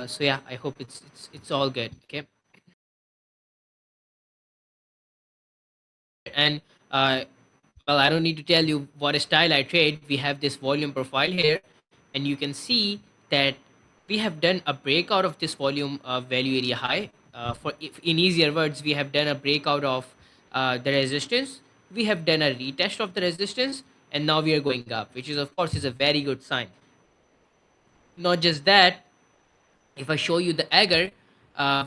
So yeah, I hope it's all good. Okay. And uh, well, I don't need to tell you what style I trade. We have this volume profile here, and you can see that we have done a breakout of this volume value area high. For if in easier words, we have done a breakout of the resistance. We have done a retest of the resistance, and now we are going up, which is of course is a very good sign. Not just that, if I show you the agar,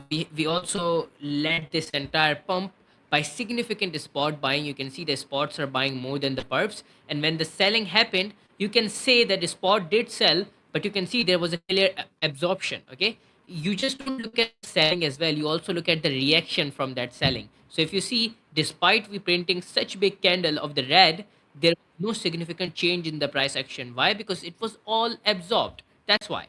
we also led this entire pump by significant spot buying. You can see the spots are buying more than the perps. And when the selling happened, you can say that the spot did sell, but you can see there was a clear absorption. Okay. You just don't look at selling as well. You also look at the reaction from that selling. So if you see, despite we printing such big candle of the red, there was no significant change in the price action. Why? Because it was all absorbed. That's why.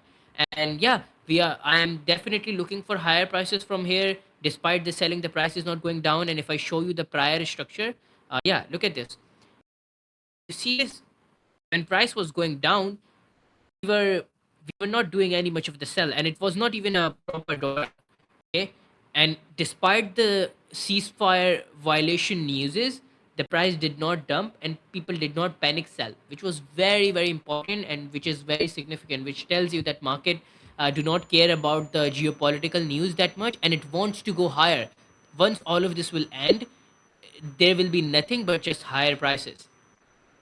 And yeah, I am definitely looking for higher prices from here, despite the selling, the price is not going down. And if I show you the prior structure, yeah, look at this. You see this, when price was going down, we were not doing any much of the sell, and it was not even a proper dollar. Okay. And despite the ceasefire violation newses, the price did not dump and people did not panic sell, which was very, very important and which is very significant, which tells you that market do not care about the geopolitical news that much, and it wants to go higher. Once all of this will end, there will be nothing but just higher prices.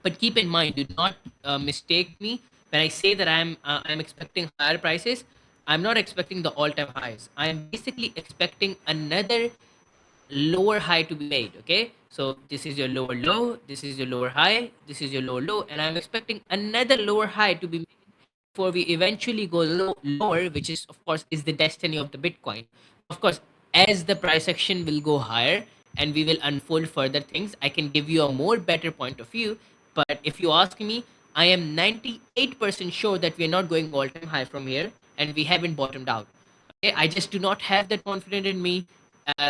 But keep in mind, do not mistake me when I say that I'm expecting higher prices. I'm not expecting the all-time highs. I'm basically expecting another lower high to be made. Okay, so this is your lower low, this is your lower high, this is your lower low, and I'm expecting another lower high to be made before we eventually go lower, which is of course is the destiny of the Bitcoin. Of course, as the price action will go higher and we will unfold further things, I can give you a more better point of view. But if you ask me, I am 98% sure that we are not going all time high from here and we haven't bottomed out. Okay, I just do not have that confidence in me.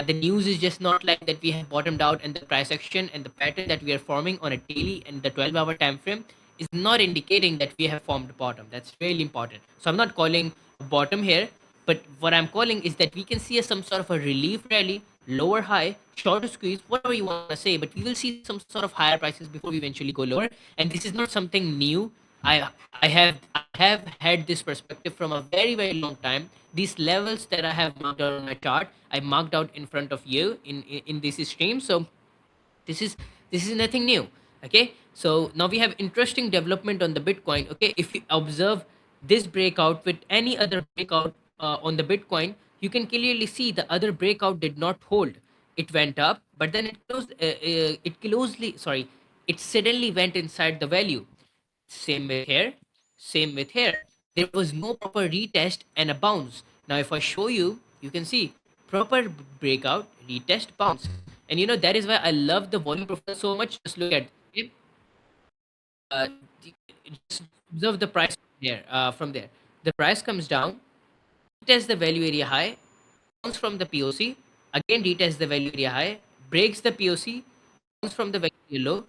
The news is just not like that we have bottomed out, and the price action and the pattern that we are forming on a daily and the 12-hour time frame is not indicating that we have formed a bottom. That's really important. So I'm not calling a bottom here, but what I'm calling is that we can see some sort of a relief rally, lower high, shorter squeeze, whatever you want to say, but we will see some sort of higher prices before we eventually go lower. And this is not something new. I have had this perspective from a very, very long time. These levels that I have marked out on my chart, I marked out in front of you in this stream. So this is this is nothing new. Okay, so now we have interesting development on the Bitcoin. Okay, if you observe this breakout with any other breakout on the Bitcoin, you can clearly see the other breakout did not hold. It went up, but then it closely, sorry, it suddenly went inside the value. Same with here, same with here. There was no proper retest and a bounce. Now if I show you, you can see proper breakout, retest, bounce. And you know that is why I love the volume profile so much. Just look at it. Uh, just observe the price there. From there, the price comes down, retest the value area high, bounce from the POC, again retest the value area high, breaks the POC, bounce from the value area low,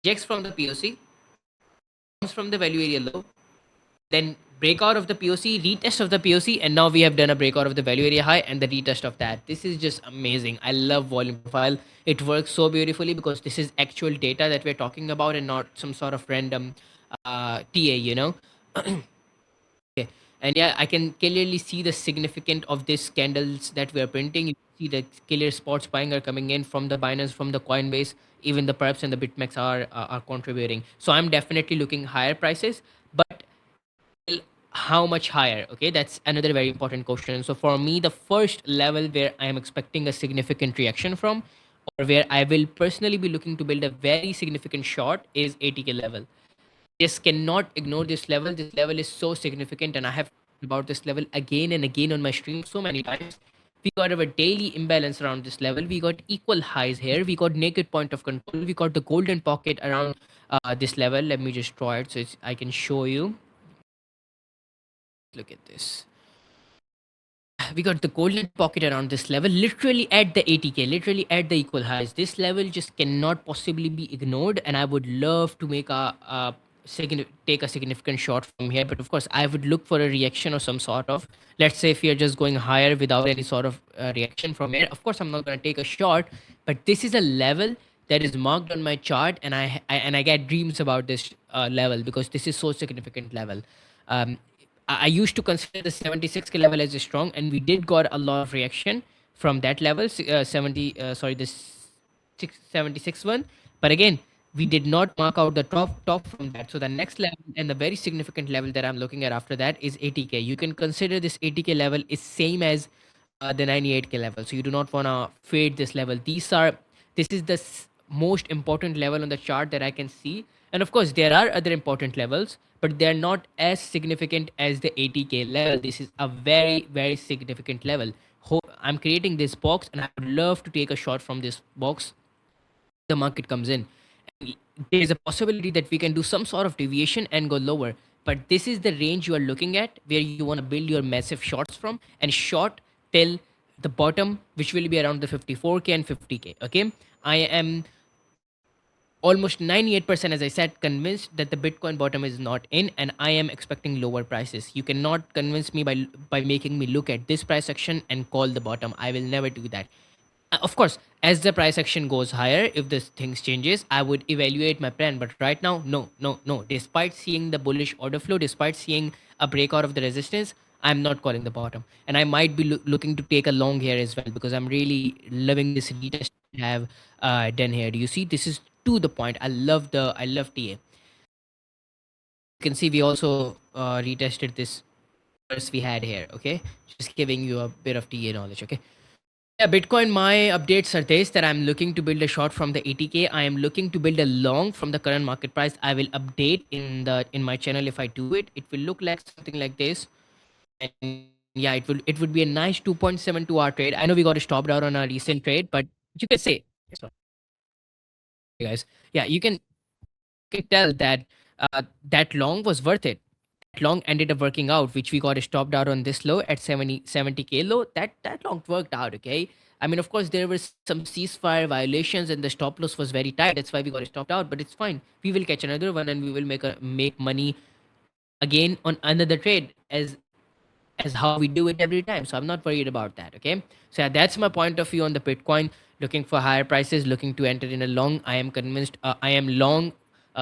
rejects from the POC, bounce from the value area low, then breakout of the POC, retest of the POC, and now we have done a breakout of the value area high and the retest of that. This is just amazing. I love volume profile. It works so beautifully because this is actual data that we're talking about and not some sort of random TA, you know. Okay. And yeah, I can clearly see the significance of these candles that we are printing. You see the clear spots buying are coming in from the Binance, from the Coinbase, even the perps and the BitMEX are contributing. So I'm definitely looking higher prices, but how much higher? Okay, that's another very important question. So for me, the first level where I am expecting a significant reaction from, or where I will personally be looking to build a very significant short, is 80K level. Just cannot ignore this level. This level is so significant, and I have talked about this level again and again on my stream so many times. We got our daily imbalance around this level. We got equal highs here. We got naked point of control. We got the golden pocket around this level. Let me just draw it so I can show you. Look at this. We got the golden pocket around this level, literally at the 80K, literally at the equal highs. This level just cannot possibly be ignored, and I would love to make a take a significant short from here, but of course I would look for a reaction or some sort of, let's say if you're just going higher without any sort of reaction from here, of course I'm not going to take a short, but this is a level that is marked on my chart, and I get dreams about this level because this is so significant level. um, I used to consider the 76k level as a strong, and we did got a lot of reaction from that level. 70, sorry, this 76 one. But again, we did not mark out the top from that. So the next level and the very significant level that I'm looking at after that is 80k. You can consider this 80k level is same as the 98k level. So you do not want to fade this level. This is the most important level on the chart that I can see. And of course, there are other important levels, but they're not as significant as the 80k level. This is a very significant level. I'm creating this box, and I would love to take a shot from this box. The market comes in, there's a possibility that we can do some sort of deviation and go lower, but this is the range you are looking at where you want to build your massive shorts from, and short till the bottom, which will be around the 54k and 50k. Okay, I am almost 98%, as I said, convinced that the Bitcoin bottom is not in, and I am expecting lower prices. You cannot convince me by making me look at this price action and call the bottom. I will never do that. Of course, as the price action goes higher, if this things changes, I would evaluate my plan. But right now, no. Despite seeing the bullish order flow, despite seeing a breakout of the resistance, I'm not calling the bottom, and I might be looking to take a long here as well, because I'm really loving this retest I have done here. Do you see? This is to the point. I love TA. You can see we also retested this first we had here. Okay, just giving you a bit of TA knowledge. Okay. Yeah, Bitcoin, my updates are this, that I'm looking to build a short from the 80k. I am looking to build a long from the current market price. I will update in my channel if I do it. It will look like something like this. And yeah, it would be a nice 2.72 hour trade. I know we got stopped out on a recent trade, but you can say, sorry, guys. Yeah, you can tell that that long was worth it. That long ended up working out, which we got stopped out on this low at 70k low. That long worked out. Okay. I mean, of course, there were some ceasefire violations, and the stop loss was very tight. That's why we got stopped out. But it's fine. We will catch another one, and we will make money again on another trade, as how we do it every time. So I'm not worried about that. Okay. So yeah, that's my point of view on the Bitcoin. Looking for higher prices, looking to enter in a long. I am convinced. I am long.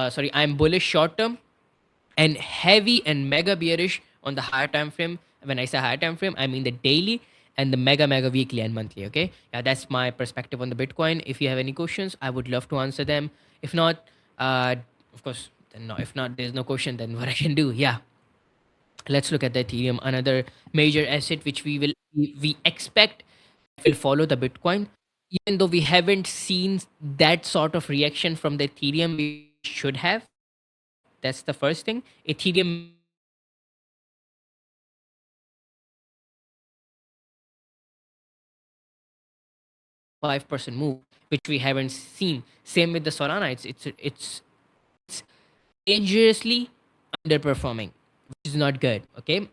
Sorry, I am bullish short term, and heavy and mega bearish on the higher time frame. When I say higher time frame, I mean the daily and the mega weekly and monthly. Okay, yeah, that's my perspective on the Bitcoin. If you have any questions, I would love to answer them. If not, of course, then no. If not, there's no question. Then what I can do? Yeah, let's look at the Ethereum, another major asset which we expect will follow the Bitcoin. Even though we haven't seen that sort of reaction from the Ethereum, we should have. That's the first thing. Ethereum 5% move, which we haven't seen. Same with the Solana. It's dangerously underperforming, which is not good. Okay.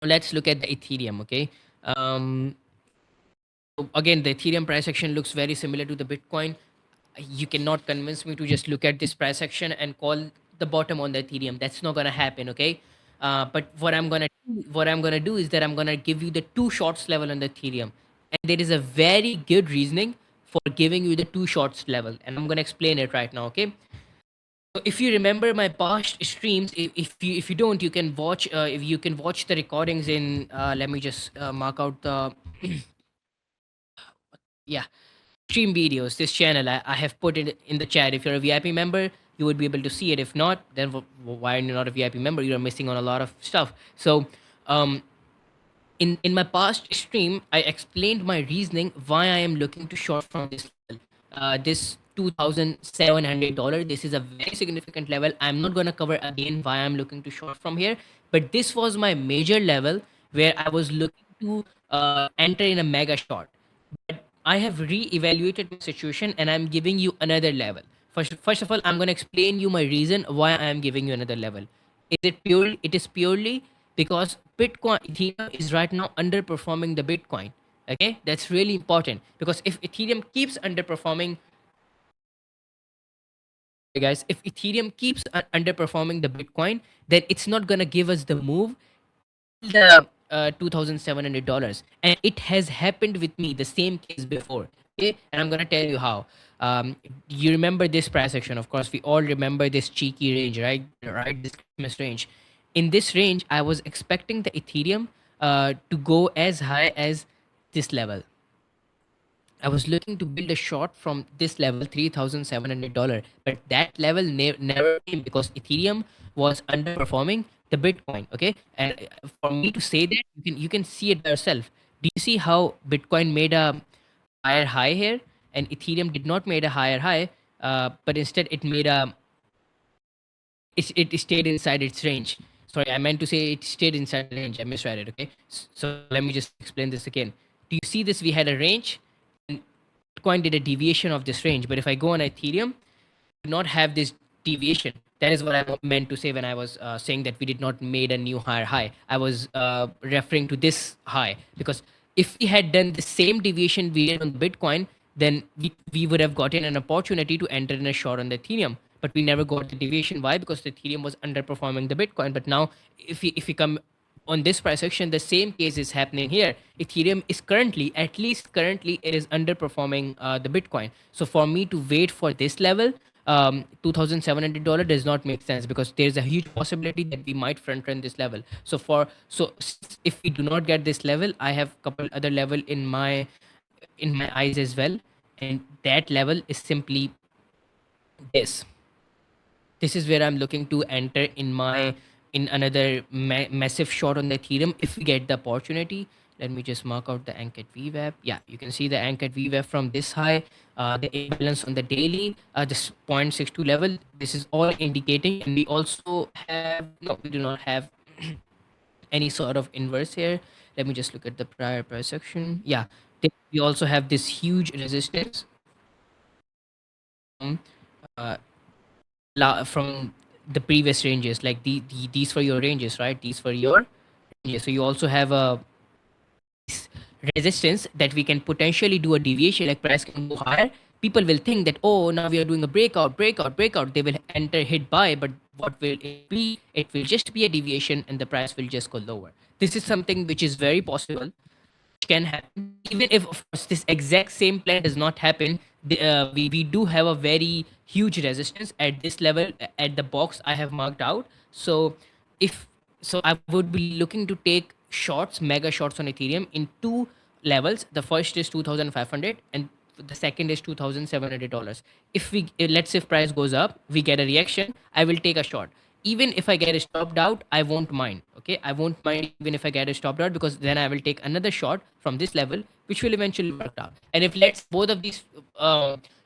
Let's look at the Ethereum. Okay. Um, Again, the Ethereum price action looks very similar to the Bitcoin. You cannot convince me to just look at this price action and call the bottom on the Ethereum. That's not gonna happen. Okay. But what I'm gonna do is that I'm gonna give you the two shorts level on the Ethereum, and there is a very good reasoning for giving you the two shorts level, and I'm gonna explain it right now. Okay. So if you remember my past streams, if you don't, you can watch if you can watch the recordings in. Let me just mark out the yeah, stream videos, this channel. I have put it in the chat. If you're a VIP member, you would be able to see it. If not, then why are you not a VIP member? You're missing on a lot of stuff. So um in my past stream, I explained my reasoning why I am looking to short from this level. This $2,700. This is a very significant level. I'm not gonna cover again why I'm looking to short from here, but this was my major level where I was looking to enter in a mega short. But I have re-evaluated my situation, and I'm giving you another level. First of all, I'm gonna explain you my reason why I am giving you another level. It is purely because Bitcoin Ethereum is right now underperforming the Bitcoin. Okay, that's really important, because if Ethereum keeps underperforming guys, if Ethereum keeps underperforming the Bitcoin, then it's not gonna give us the move the $2,700, and it has happened with me the same case before. Okay, and I'm gonna tell you how. um you remember this price action, of course we all remember this cheeky range, right, this Christmas range. In this range I was expecting the Ethereum to go as high as this level. I was looking to build a short from this level, $3,700, but that level never came because Ethereum was underperforming the Bitcoin. Okay, and for me to say that, you can see it by yourself. Do you see how Bitcoin made a higher high here, and Ethereum did not made a higher high, but instead it stayed inside its range. Sorry, I meant to say it stayed inside the range. I misread it. Okay, so let me just explain this again. Do you see this? We had a range, and Bitcoin did a deviation of this range. But if I go on Ethereum, do not have this deviation. That is what I meant to say when I was saying that we did not made a new higher high. I was referring to this high, because if we had done the same deviation we did on Bitcoin, then we would have gotten an opportunity to enter in a short on the Ethereum. But we never got the deviation. Why? Because the Ethereum was underperforming the Bitcoin. But now, if we come on this price action, the same case is happening here. Ethereum is currently, at least currently, it is underperforming the Bitcoin. So for me to wait for this level, $2,700 does not make sense, because there's a huge possibility that we might front run this level. If we do not get this level, I have a couple other level in my eyes as well, and that level is simply this. This is where I'm looking to enter in another massive short on the Ethereum if we get the opportunity. Let me just mark out the Ankit VWAP. Yeah, you can see the Ankit VWAP from this high, the imbalance on the daily, this 0.62 level. This is all indicating, and we also have no, we do not have any sort of inverse here. Let me just look at the prior price section. Yeah, we also have this huge resistance. um, uh, from the previous ranges, like these for your ranges, right? These for your ranges. So you also have a resistance that we can potentially do a deviation, like price can go higher. People will think that, oh, now we are doing a breakout. They will enter, hit buy, but what will it be? It will just be a deviation, and the price will just go lower. This is something which is very possible, can happen. Even if, of course, this exact same plan does not happen, we do have a very huge resistance at this level, at the box I have marked out. So if so, I would be looking to take shorts, mega shorts on Ethereum in two levels. The first is 2,500, and the second is $2,700. If let's say if price goes up, we get a reaction, I will take a short. Even if I get stopped out, I won't mind. Okay, I won't mind even if I get stopped out, because then I will take another shot from this level, which will eventually work out. And if let's both of these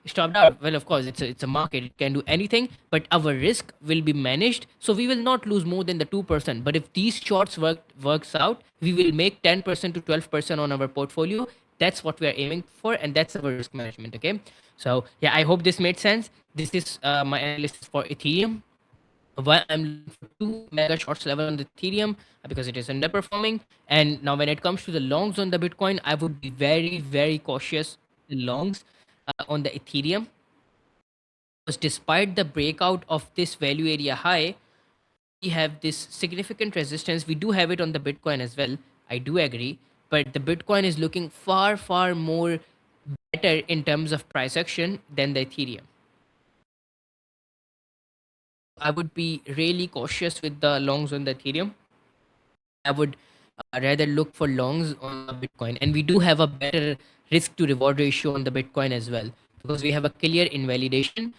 stopped out, well, of course, it's a market; it can do anything. But our risk will be managed, so we will not lose more than the 2%. But if these shorts works out, we will make 10% to 12% on our portfolio. That's what we are aiming for, and that's our risk management. Okay, so yeah, I hope this made sense. This is my analysis for Ethereum. Why I'm looking for two mega shorts level on the Ethereum, because it is underperforming. And now when it comes to the longs on the Bitcoin, I would be very, very cautious the longs on the Ethereum, because despite the breakout of this value area high, we have this significant resistance. We do have it on the Bitcoin as well. I do agree, but the Bitcoin is looking far, far more better in terms of price action than the Ethereum. I would be really cautious with the longs on the Ethereum. I would rather look for longs on the Bitcoin. And we do have a better risk to reward ratio on the Bitcoin as well, because we have a clear invalidation,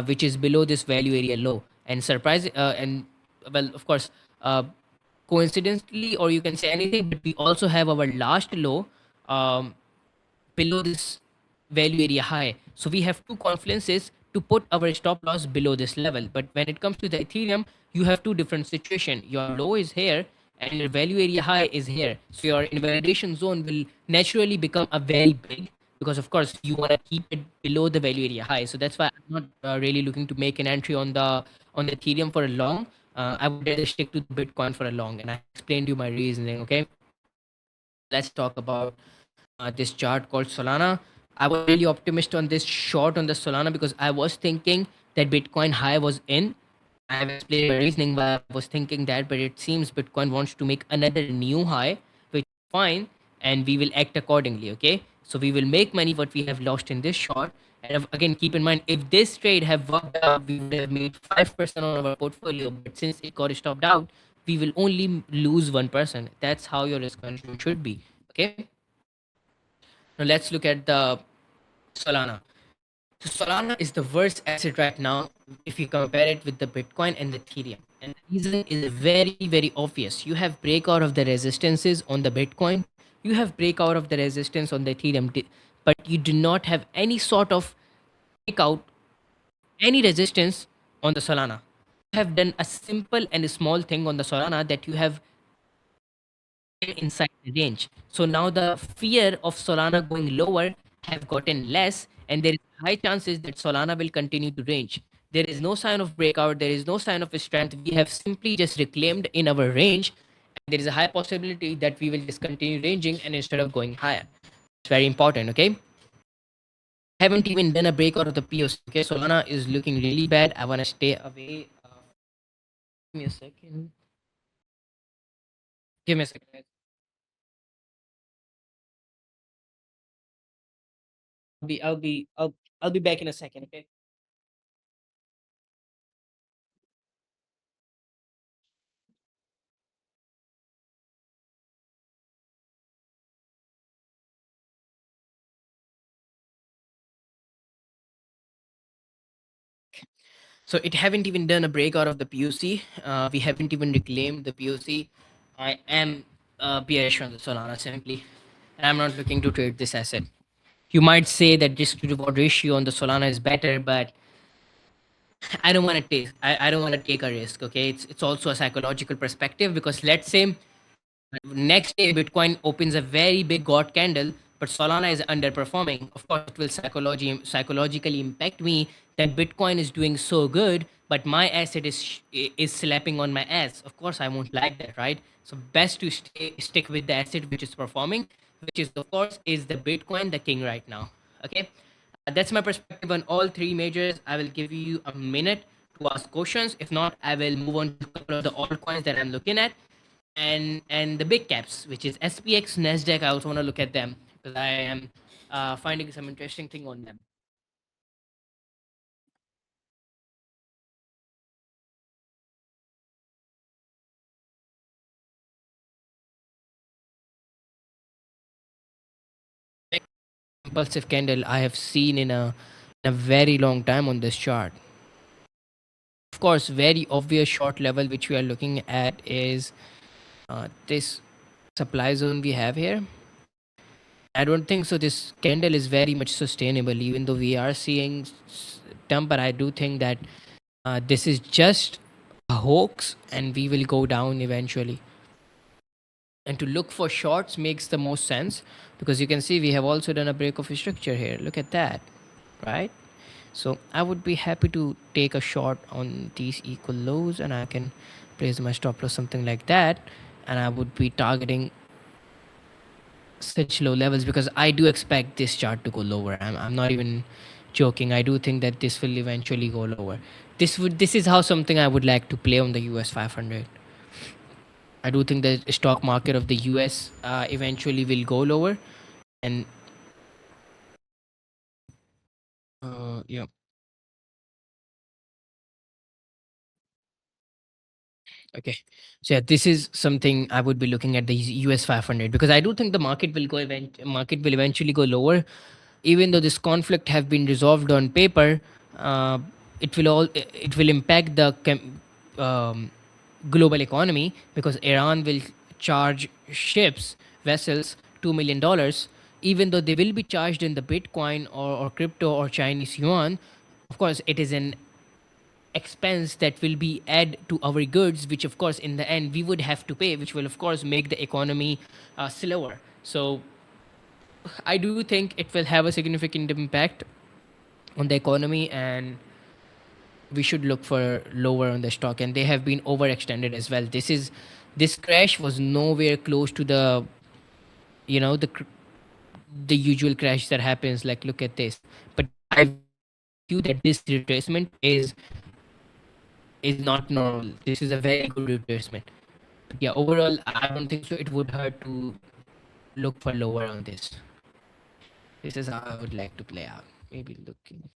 which is below this value area low. And well, of course, uh, coincidentally, or you can say anything, but we also have our last low um, below this value area high. So we have two confluences to put our stop loss below this level. But when it comes to the Ethereum, you have two different situations. Your low is here and your value area high is here. So your invalidation zone will naturally become a very big, because of course you want to keep it below the value area high. So that's why I'm not really looking to make an entry on the Ethereum for a long. I would rather stick to the Bitcoin for a long, and I explained you my reasoning. Okay, let's talk about this chart called Solana. I was really optimistic on this short on the Solana, because I was thinking that Bitcoin high was in. I have explained my reasoning why I was thinking that, but it seems Bitcoin wants to make another new high, which is fine, and we will act accordingly. Okay, so we will make money what we have lost in this short. And again, keep in mind, if this trade have worked out, we would have made 5% on our portfolio. But since it got stopped out, we will only lose 1%. That's how your risk management should be. Okay. Now let's look at the Solana. So Solana is the worst asset right now if you compare it with the Bitcoin and the Ethereum. And the reason is very, very obvious. You have breakout of the resistances on the Bitcoin, you have breakout of the resistance on the Ethereum, but you do not have any sort of breakout, any resistance on the Solana. You have done a simple and a small thing on the Solana that you have inside the range. So now the fear of Solana going lower have gotten less, and there is high chances that Solana will continue to range. There is no sign of breakout. There is no sign of strength. We have simply just reclaimed in our range. And there is a high possibility that we will just continue ranging and instead of going higher. It's very important. Okay. Haven't even done a breakout of the POC. Okay. Solana is looking really bad. I want to stay away. Give me a second. Give me a second, guys. I'll be back in a second. Okay. So it haven't even done a breakout of the POC. We haven't even reclaimed the POC. I am bearish on the Solana simply, and I'm not looking to trade this asset. You might say that risk to reward ratio on the Solana is better, but I don't want to take. I don't want to take a risk. Okay, it's also a psychological perspective because let's say next day Bitcoin opens a very big god candle, but Solana is underperforming. Of course it will psychologically impact me that Bitcoin is doing so good but my asset is slapping on my ass. Of course I won't like that, right? So best to stick with the asset which is performing, which is of course is the Bitcoin, the king right now. Okay. That's my perspective on all three majors. I will give you a minute to ask questions. If not, I will move on to a couple of the altcoins that I'm looking at, and the big caps, which is SPX, Nasdaq. I also want to look at them because I am finding some interesting thing on them. Impulsive candle I have seen in a very long time on this chart. Of course, very obvious short level which we are looking at is this supply zone we have here. I don't think so. This candle is very much sustainable, even though we are seeing dump. But I do think that this is just a hoax, and we will go down eventually. And to look for shorts makes the most sense because you can see we have also done a break of structure here. Look at that, right? So I would be happy to take a short on these equal lows, and I can place my stop loss something like that, and I would be targeting such low levels because I do expect this chart to go lower. I'm not even joking. I do think that this will eventually go lower. This is how something I would like to play on the US 500. I do think that stock market of the US eventually will go lower, and yeah. Okay. So yeah, this is something I would be looking at the US 500 because I do think the market will eventually go lower, even though this conflict have been resolved on paper. Uh, it will impact the global economy because Iran will charge ships vessels $2 million, even though they will be charged in the Bitcoin or crypto or Chinese yuan. Of course, it is an expense that will be add to our goods, which of course in the end we would have to pay, which will of course make the economy slower. So I do think it will have a significant impact on the economy, and we should look for lower on the stock. And they have been overextended as well. This crash was nowhere close to the you know the usual crash that happens. Like look at this, but I you that this retracement is not normal. This is a very good retracement. But yeah, overall, I don't think so. It would hurt to look for lower on this. This is how I would like to play out. Maybe looking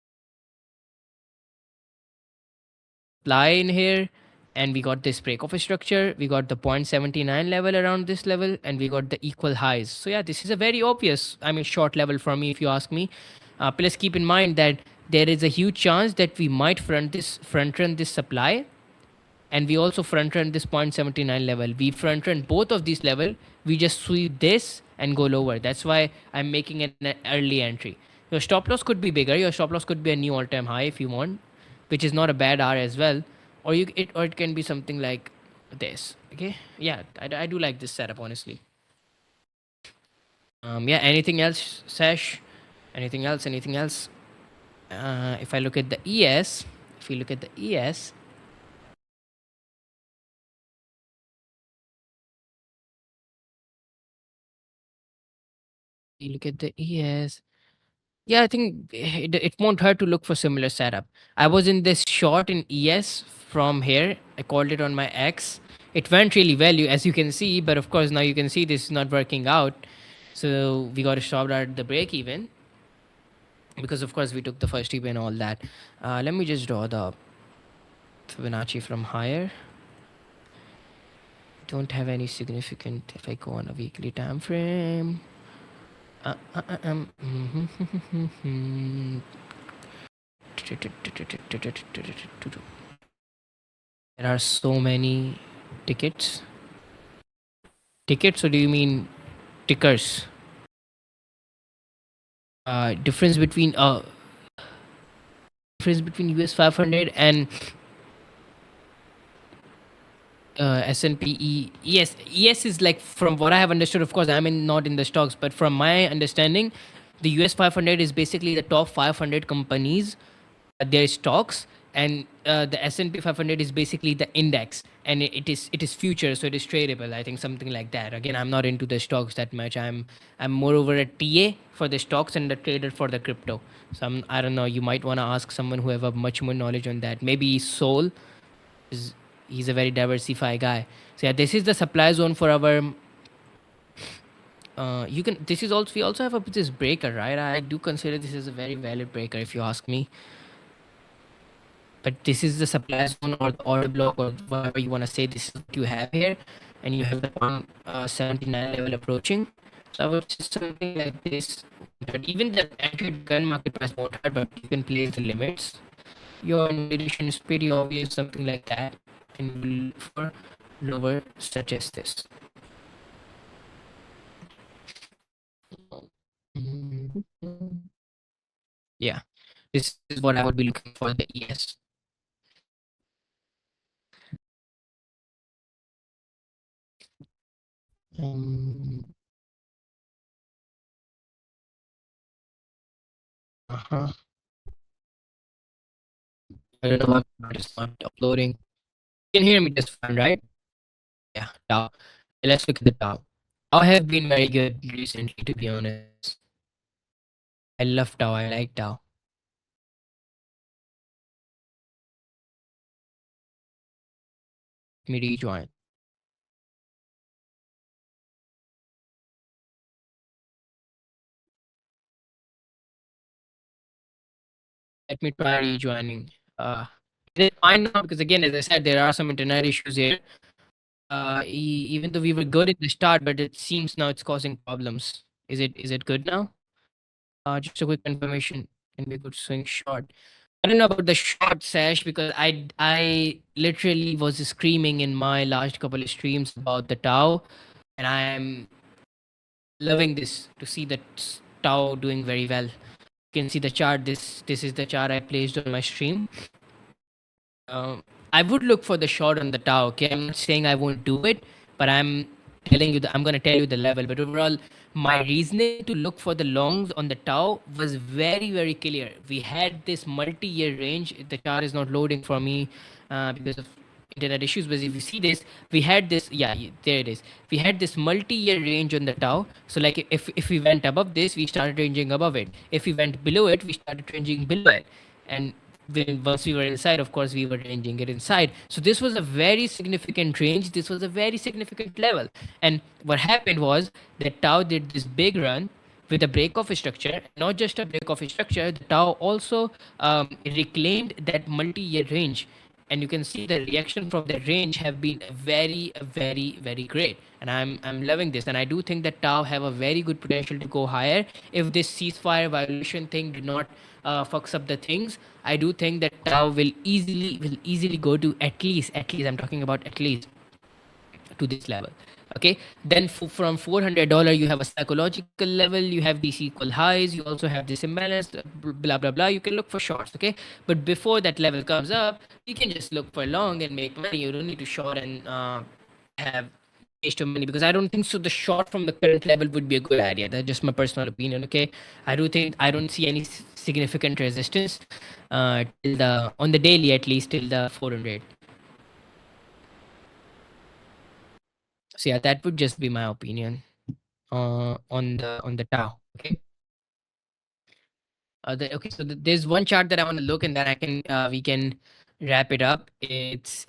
fly in here, and we got this break of a structure. We got the 0.79 level around this level, and we got the equal highs. So yeah, this is a very obvious, I mean, short level for me if you ask me. Plus keep in mind that there is a huge chance that we might front run this supply, and we also front run this 0.79 level. We front run both of these level. We just sweep this and go lower. That's why I'm making an early entry. Your stop loss could be bigger. Your stop loss could be a new all-time high if you want, which is not a bad R as well. Or it can be something like this. Okay, yeah, I do like this setup honestly. Yeah, anything else, Sash? Anything else? Anything else? If I look at the ES, if we look at the ES, you look at the ES. Yeah, I think it won't hurt to look for similar setup. I was in this short in ES from here. I called it on my X. It went really well, as you can see, but of course now you can see this is not working out. So we got to stop at the break even, because of course we took the first TP and all that. Let me just draw the Fibonacci from higher. Don't have any significant if I go on a weekly time frame. There are so many tickets. Tickets, or do you mean tickers? Difference between US 500 and S&P. Yes, ES is like, from what I have understood. Of course, not in the stocks, but from my understanding, the US 500 is basically the top 500 companies, their stocks, and the S&P 500 is basically the index, and it is future, so it is tradable. I think something like that. Again, I'm not into the stocks that much. I'm more over a TA for the stocks and the trader for the crypto. So I don't know. You might want to ask someone who have a much more knowledge on that. Maybe Soul is he's a very diversified guy. So yeah, this is the supply zone for our. You can. This is also, we also have this breaker, right? I do consider this as a very valid breaker if you ask me. But this is the supply zone or the order block or whatever you want to say. This is what you have here, and you have the 179 level approaching. So I would say something like this. But even the entry gun market price won't hurt, but you can place the limits. Your intuition is pretty obvious, something like that, and you will look for lower such as this. Yeah, this is what I would be looking for the ES. Um, uh-huh. I don't know why it's not uploading. You can hear me just fine, right? Yeah, Dow. Let's look at the Dow. Dow have been very good recently, to be honest. I love Dow. I like Dow. Let me rejoin. Let me try rejoining. Is it fine now? Because again, as I said, there are some internet issues here. Even though we were good at the start, but it seems now it's causing problems. Is it good now? Just a quick confirmation, and we could swing short. I don't know about the short, Sash, because I literally was screaming in my last couple of streams about the Tau, and I'm loving this to see that Tau doing very well. You can see the chart. This is the chart I placed on my stream. I would look for the short on the Tau. Okay, I'm not saying I won't do it, but I'm telling you that I'm gonna tell you the level. But overall, my reasoning to look for the longs on the Tau was very clear. We had this multi-year range. The chart is not loading for me because of internet issues. But if you see this, we had this. Yeah, there it is. We had this multi-year range on the Tau. So like if we went above this, we started ranging above it. If we went below it, we started ranging below it. and once we were inside, of course, we were ranging it inside. So this was a very significant range. This was a very significant level. And what happened was that Tau did this big run with a break of structure. Not just a break of structure, the Tau also reclaimed that multi-year range. And you can see the reaction from that range have been very, very great. And I'm loving this. And I do think that Tau have a very good potential to go higher if this ceasefire violation thing did not fucks up the things. I do think that Tau will easily go to at least I'm talking about at least to this level. Okay, then from $400 you have a psychological level, you have these equal highs, you also have this imbalance, blah blah blah. You can look for shorts. Okay, but before that level comes up, you can just look for long and make money. You don't need to short and have waste of money, because I don't think so the short from the current level would be a good idea. That's just my personal opinion. Okay, I don't see any significant resistance till the on the daily, at least till the 400. So yeah, that would just be my opinion on the Tau. Okay. Okay, so there's one chart that I want to look, and then I can we can wrap it up. It's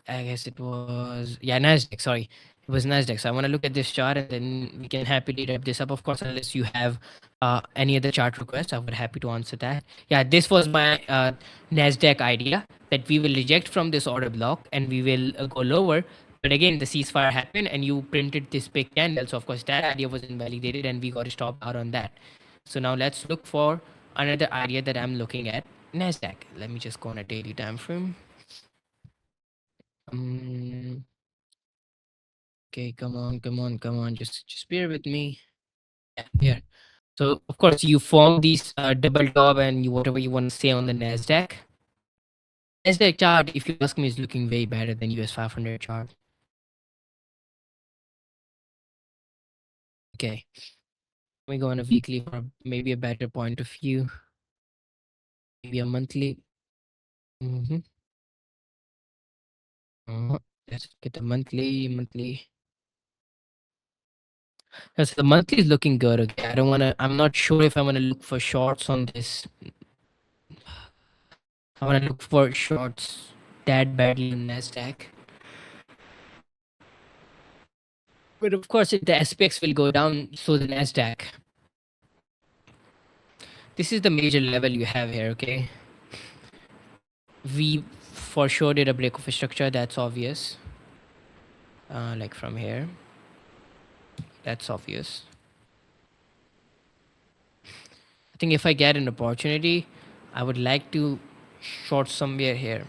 I guess it was, yeah, Nasdaq. Sorry, it was Nasdaq. So I want to look at this chart, and then we can happily wrap this up. Of course, unless you have any other chart request, I would happy to answer that. Yeah, this was my Nasdaq idea, that we will reject from this order block and we will go lower. But again, the ceasefire happened and you printed this big candle. So of course that idea was invalidated and we got to stop out on that. So now let's look for another idea that I'm looking at. Nasdaq. Let me just go on a daily time frame. Okay, come on. Just bear with me. Yeah, here. So of course you form these double top and you whatever you want to say on the Nasdaq. Nasdaq chart, if you ask me, is looking way better than US 500 chart. Okay. Let me go on a weekly for maybe a better point of view. Maybe a monthly. Mm-hmm. Let's get the monthly. Yes, the monthly is looking good. Okay, I'm not sure if I want to look for shorts on this. I want to look for shorts that badly on Nasdaq. But of course, if the SPX will go down, so the Nasdaq. This is the major level you have here. Okay, we for sure did a break of a structure. That's obvious. Like from here, that's obvious. I think if I get an opportunity, I would like to short somewhere here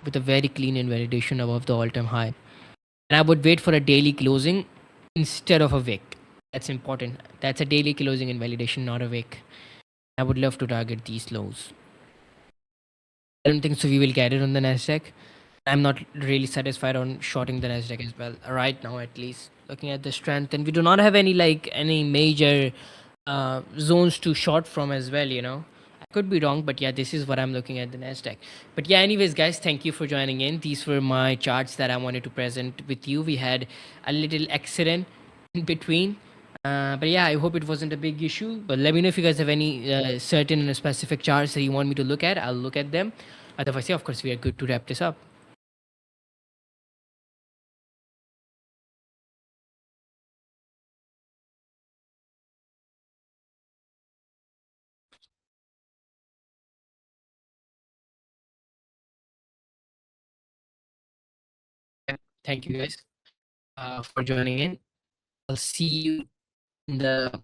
with a very clean invalidation above the all-time high. And I would wait for a daily closing instead of a wick. That's important. That's a daily closing invalidation, not a wick. I would love to target these lows. I don't think so we will get it on the Nasdaq. I'm not really satisfied on shorting the Nasdaq as well right now, at least looking at the strength, and we do not have any major zones to short from as well. I could be wrong, but yeah, this is what I'm looking at the Nasdaq. But yeah, anyways, guys, thank you for joining in. These were my charts that I wanted to present with you. We had a little accident in between. But yeah, I hope it wasn't a big issue. But let me know if you guys have any certain and specific charts that you want me to look at. I'll look at them. Otherwise, yeah, of course, we are good to wrap this up. Thank you guys for joining in. I'll see you in the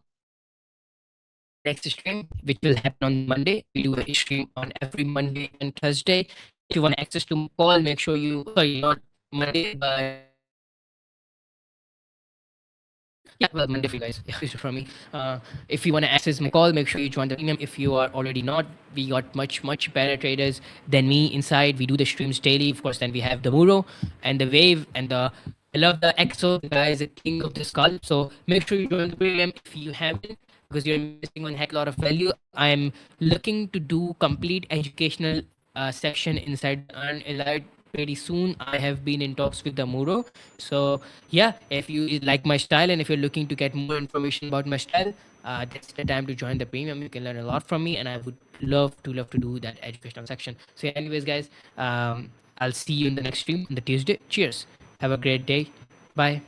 next stream, which will happen on Monday. We do a stream on every Monday and Thursday. If you want access to my call, make sure you, sorry, not Monday, but yeah, well, Monday for you guys. Yeah, this is from me. If you want to access my call, make sure you join the premium. If you are already not, we got much better traders than me inside. We do the streams daily. Of course, then we have the Muro and the Wave and the. I love the EXO. The guy is the king of the skull. So make sure you join the premium if you haven't, because you're missing on a heck lot of value. I'm looking to do complete educational section inside Earn Elite pretty soon. I have been in talks with Amuro. So yeah, if you like my style and if you're looking to get more information about my style, that's the time to join the premium. You can learn a lot from me, and I would love to do that educational section. So yeah, anyways, guys, I'll see you in the next stream on the Tuesday. Cheers. Have a great day. Bye.